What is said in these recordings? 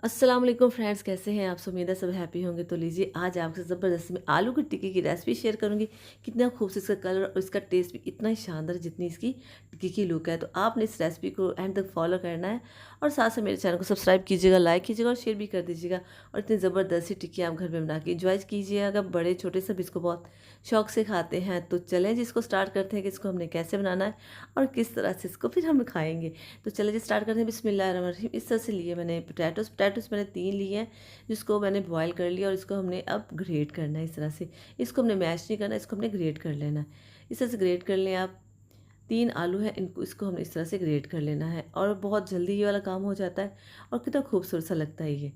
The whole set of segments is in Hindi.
अस्सलाम वालेकुम फ्रेंड्स, कैसे हैं आप सब? उम्मीद है सब हैप्पी होंगे। तो लीजिए, आज आपसे ज़बरदस्ती में आलू की टिक्की की रेसिपी शेयर करूंगी। कितना खूबसूरत इसका कलर और इसका टेस्ट भी इतना ही शानदार है जितनी इसकी टिक्की की लुक है। तो आपने इस रेसिपी को एंड तक फॉलो करना है और साथ साथ मेरे चैनल को सब्सक्राइब कीजिएगा, लाइक कीजिएगा और शेयर भी कर दीजिएगा। और इतनी ज़बरदस्त सी टिक्की आप घर में बना के इंजॉय कीजिएगा। बड़े छोटे सब इसको बहुत शौक से खाते हैं। तो चलें जिसको स्टार्ट करते हैं कि इसको हमने कैसे बनाना है और किस तरह से इसको फिर हम खाएंगे। तो चलिए जी स्टार्ट करते हैं। बिस्मिल्लाहिर्रहमानिर्रहीम। इस तरह से लिए मैंने पोटैटोस मैंने 3 लिए हैं, जिसको मैंने बॉयल कर लिया और इसको हमने अब ग्रेट करना है। इस तरह से इसको हमने मैश नहीं करना, इसको हमने ग्रेट कर लेना है। इस तरह से ग्रेट कर लें आप। 3 आलू हैं, इनको इसको हमने इस तरह से ग्रेट कर लेना है और बहुत जल्दी ये वाला काम हो जाता है और कितना खूबसूरत सा लगता है ये।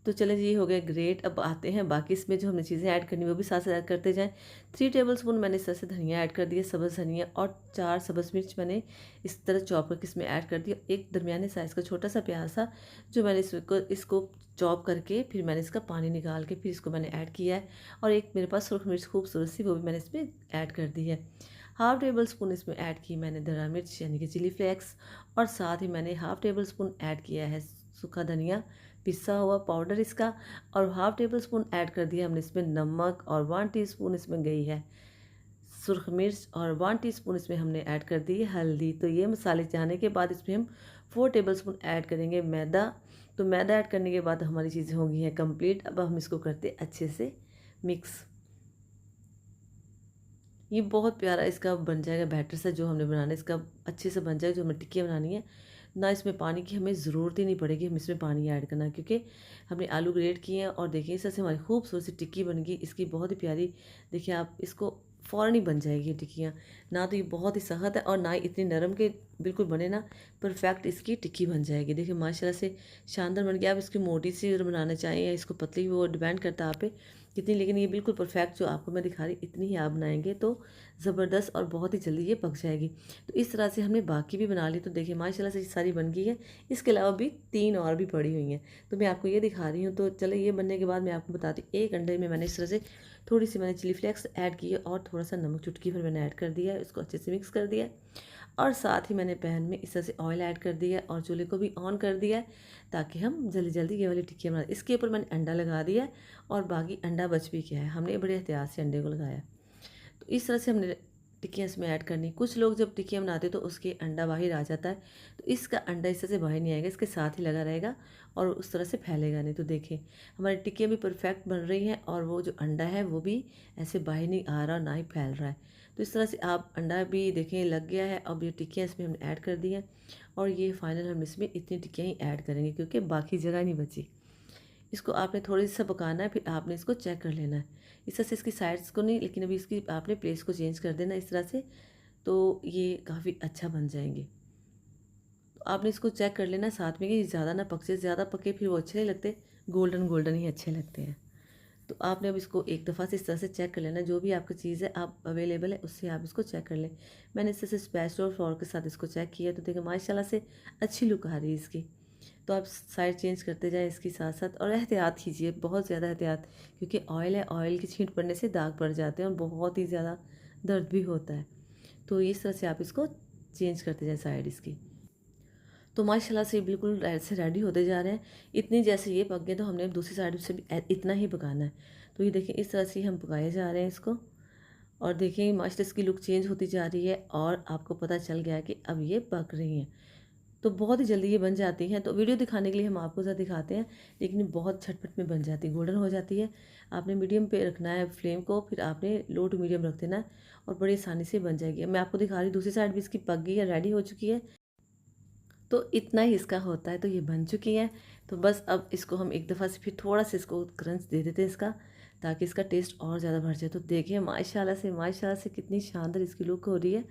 तो चलें जी, ये हो गया ग्रेट। अब आते हैं बाकी इसमें जो हमने चीज़ें ऐड करनी वो भी साथ साथ ऐड करते जाएं। 3 टेबलस्पून मैंने इस तरह से धनिया ऐड कर दिया, सब्ज़ धनिया, और 4 सब्ज़ मिर्च मैंने इस तरह चॉप करके इसमें ऐड कर दिया। एक दरमियाने साइज़ का छोटा सा प्याज था जो मैंने इसको चॉप करके फिर मैंने इसका पानी निकाल के फिर इसको मैंने ऐड किया है। और एक मेरे पास सुरख मिर्च खूबसूरत सी, वो भी मैंने इसमें ऐड कर दी है। हाफ़ टेबल स्पून इसमें ऐड की मैंने धरा मिर्च यानी कि चिली फ्लेक्स, और साथ ही मैंने हाफ़ टेबल स्पून ऐड किया है सूखा धनिया, पिसा हुआ पाउडर इसका, और हाफ़ टेबल स्पून ऐड कर दिया हमने इसमें नमक, और 1 टीस्पून इसमें गई है सुरख मिर्च, और 1 टीस्पून इसमें हमने ऐड कर दी है हल्दी। तो ये मसाले जाने के बाद इसमें हम 4 टेबल स्पून ऐड करेंगे मैदा। तो मैदा ऐड करने के बाद हमारी चीज़ें होंगी हैं कंप्लीट। अब हम इसको करते अच्छे से मिक्स। ये बहुत प्यारा इसका बन जाएगा बैटर सा जो हमने बनाना है, इसका अच्छे से बन जाएगा जो हमें टिक्कियाँ बनानी है ना। इसमें पानी की हमें ज़रूरत ही नहीं पड़ेगी हम इसमें पानी ऐड करना, क्योंकि हमने आलू ग्रेट किए हैं। और देखिए इस तरह से हमारी खूबसूरत सी टिक्की बन गई, इसकी बहुत ही प्यारी। देखिए आप इसको फ़ौरन ही बन जाएगी टिक्कियाँ। ना तो ये बहुत ही सख्त है और ना ही इतनी नरम के बिल्कुल बने ना, परफेक्ट इसकी टिक्की बन जाएगी। देखिए माशाल्लाह से शानदार बन गया। आप इसकी मोटी सी अगर बनाना चाहें या इसको पतली, वो डिपेंड करता है आप पे कितनी, लेकिन ये बिल्कुल परफेक्ट जो आपको मैं दिखा रही इतनी ही आप बनाएंगे तो ज़बरदस्त और बहुत ही जल्दी ये पक जाएगी। तो इस तरह से हमने बाकी भी बना ली। तो देखिए माशाल्लाह से ये सारी बन गई है। इसके अलावा भी 3 और भी पड़ी हुई हैं, तो मैं आपको ये दिखा रही हूँ। तो चलो ये बनने के बाद मैं आपको बताती हूँ। एक अंडे में मैंने इस तरह से थोड़ी सी मैंने चिली फ्लेक्स ऐड की है और थोड़ा सा नमक चुटकी भर मैंने ऐड कर दिया है। इसको अच्छे से मिक्स कर दिया है और साथ ही मैंने पैन में इस तरह से ऑयल ऐड कर दिया है और चूल्हे को भी ऑन कर दिया है ताकि हम जल्दी जल्दी ये वाली टिक्कियाँ बना। इसके ऊपर मैंने अंडा लगा दिया है और बाकी अंडा बच भी गया है, हमने बड़े एहतियात से अंडे को लगाया। तो इस तरह से हमने टिक्कियाँ इसमें ऐड करनी। कुछ लोग जब टिक्कियाँ बनाते तो उसके अंडा बाहर आ जाता है, तो इसका अंडा इस तरह से बाहर नहीं आएगा, इसके साथ ही लगा रहेगा और उस तरह से फैलेगा नहीं। तो देखिए हमारी टिक्कियाँ भी परफेक्ट बन रही हैं और वो जो अंडा है वो भी ऐसे बाहर नहीं आ रहा, ना ही फैल रहा है। तो इस तरह से आप अंडा भी देखें लग गया है। अब ये टिक्कियाँ इसमें हमने ऐड कर दी हैं और ये फाइनल हम इसमें इतनी टिक्कियाँ ही ऐड करेंगे क्योंकि बाकी जगह नहीं बची। इसको आपने थोड़ी सा पकाना है, फिर आपने इसको चेक कर लेना है। इस तरह से इसकी साइड्स को नहीं, लेकिन अभी इसकी आपने प्लेस को चेंज कर देना इस तरह से, तो ये काफ़ी अच्छा बन जाएंगे। तो आपने इसको चेक कर लेना साथ में कि ज़्यादा ना पक जाए, ज़्यादा पके फिर वो अच्छे नहीं लगते, गोल्डन गोल्डन ही अच्छे लगते हैं। तो आपने अब इसको एक दफ़ा से इस तरह से चेक कर लेना, जो भी आपकी चीज़ है आप अवेलेबल है उससे आप इसको चेक कर लें। मैंने इस तरह से स्पैचुला और फ्लोर के साथ इसको चेक किया, तो देखिए माशाल्लाह से अच्छी लुक आ रही है इसकी। तो आप साइड चेंज करते जाएँ इसके साथ साथ और एहतियात कीजिए, बहुत ज़्यादा एहतियात, क्योंकि ऑयल है, ऑयल की छींट पड़ने से दाग पड़ जाते हैं और बहुत ही ज़्यादा दर्द भी होता है। तो इस तरह से आप इसको चेंज करते जाएँ साइड इसकी। तो माशाल्लाह से बिल्कुल ऐसे रेडी होते जा रहे हैं। इतनी जैसे ये पक गए तो हमने दूसरी साइड से भी इतना ही पकाना है। तो ये देखिए इस तरह से हम पकाए जा रहे हैं इसको। और देखिए माशाल्लाह इसकी लुक चेंज होती जा रही है और आपको पता चल गया कि अब ये पक रही हैं। तो बहुत ही जल्दी ये बन जाती हैं। तो वीडियो दिखाने के लिए हम आपको ज़रा दिखाते हैं, लेकिन बहुत झटपट में बन जाती है, गोल्डन हो जाती है। आपने मीडियम पे रखना है फ्लेम को, फिर आपने लो टू मीडियम रख देना है और बड़ी आसानी से बन जाएगी। अब मैं आपको दिखा रही हूँ दूसरी साइड भी इसकी पक गई है, रेडी हो चुकी है। तो इतना ही इसका होता है। तो ये बन चुकी है। तो बस अब इसको हम एक दफ़ा से फिर थोड़ा सा इसको क्रंच दे देते हैं इसका, ताकि इसका टेस्ट और ज़्यादा बढ़ जाए। तो देखिए माशाल्लाह से कितनी शानदार इसकी लुक हो रही है।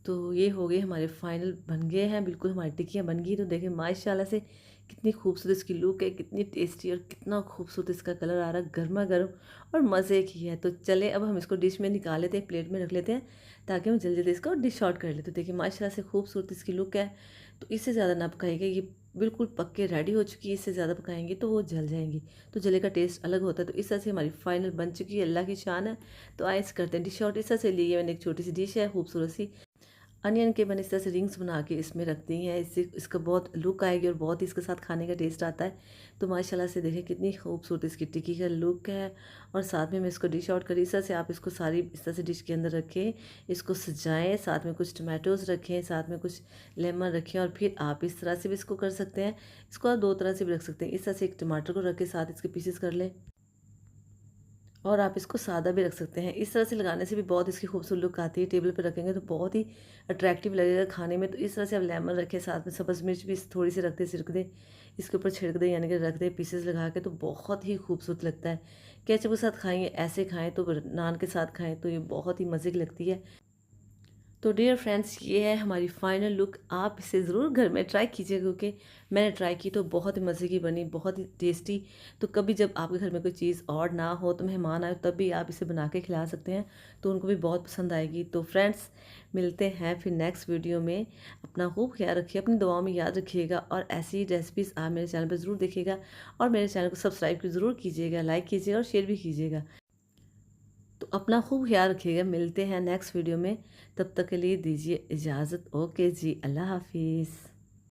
तो ये हो गए हमारे फाइनल बन गए हैं, बिल्कुल हमारी टिक्कियाँ बन गई। तो देखिए माशाल्लाह से कितनी खूबसूरत इसकी लुक है, कितनी टेस्टी और कितना खूबसूरत इसका कलर आ रहा है, गर्मा गर्म और मज़े की है। तो चले अब हम इसको डिश में निकाल लेते हैं, प्लेट में रख लेते हैं ताकि हम जल्दी जल्दी इसको डिश आउट कर लेते। तो देखिए माशाल्लाह से खूबसूरत इसकी लुक है। तो इससे ज़्यादा ना पकाएंगे, ये बिल्कुल पक के रेडी हो चुकी है। इससे ज़्यादा पकाएंगे तो वो जल जाएंगी, तो जले का टेस्ट अलग होता है। तो इस तरह से हमारी फाइनल बन चुकी है, अल्लाह की शान है। तो आइस करते हैं डिश आउट। इस तरह से लिए मैंने एक छोटी सी डिश है खूबसूरत सी, अनियन के मैंने इस तरह से रिंग्स बना के इसमें रख दी हैं। इससे इसका बहुत लुक आएगी और बहुत ही इसके साथ खाने का टेस्ट आता है। तो माशाल्लाह से देखें कितनी खूबसूरत इसकी टिक्की का लुक है। और साथ में मैं इसको डिश आउट करी। इस तरह से आप इसको सारी इस तरह से डिश के अंदर रखें, इसको सजाएं, साथ में कुछ टमाटोज़ रखें, साथ में कुछ लेमन रखें, और फिर आप इस तरह से भी इसको कर सकते हैं। इसको आप दो तरह से भी रख सकते हैं। इस तरह से एक टमाटर को रख के साथ इसके पीसेस कर लें, और आप इसको सादा भी रख सकते हैं। इस तरह से लगाने से भी बहुत इसकी खूबसूरत लुक आती है। टेबल पे रखेंगे तो बहुत ही अट्रैक्टिव लगेगा खाने में। तो इस तरह से आप लेमन रखें, साथ में सब्ज़ मिर्च भी थोड़ी सी रख दें, छिड़क दें, इसके ऊपर छिड़क दें, यानी कि रख दें पीसेस लगा के, तो बहुत ही खूबसूरत लगता है। केचप के साथ खाएंगे, ऐसे खाएं तो नान के साथ खाएं तो ये बहुत ही मज़े की लगती है। तो डियर फ्रेंड्स, ये है हमारी फाइनल लुक। आप इसे ज़रूर घर में ट्राई कीजिएगा, क्योंकि मैंने ट्राई की तो बहुत ही मज़े की बनी, बहुत ही टेस्टी। तो कभी जब आपके घर में कोई चीज़ और ना हो, तो मेहमान आए, तब भी आप इसे बना के खिला सकते हैं, तो उनको भी बहुत पसंद आएगी। तो फ्रेंड्स, मिलते हैं फिर नेक्स्ट वीडियो में। अपना खूब ख्याल रखिए, अपनी दुआओं में याद रखिएगा, और ऐसी रेसिपीज़ आप मेरे चैनल पर ज़रूर देखिएगा, और मेरे चैनल को सब्सक्राइब ज़रूर कीजिएगा, लाइक कीजिएगा और शेयर भी कीजिएगा। तो अपना खूब ख्याल रखिएगा। मिलते हैं नेक्स्ट वीडियो में, तब तक के लिए दीजिए इजाज़त। ओके जी, अल्लाह हाफिज़।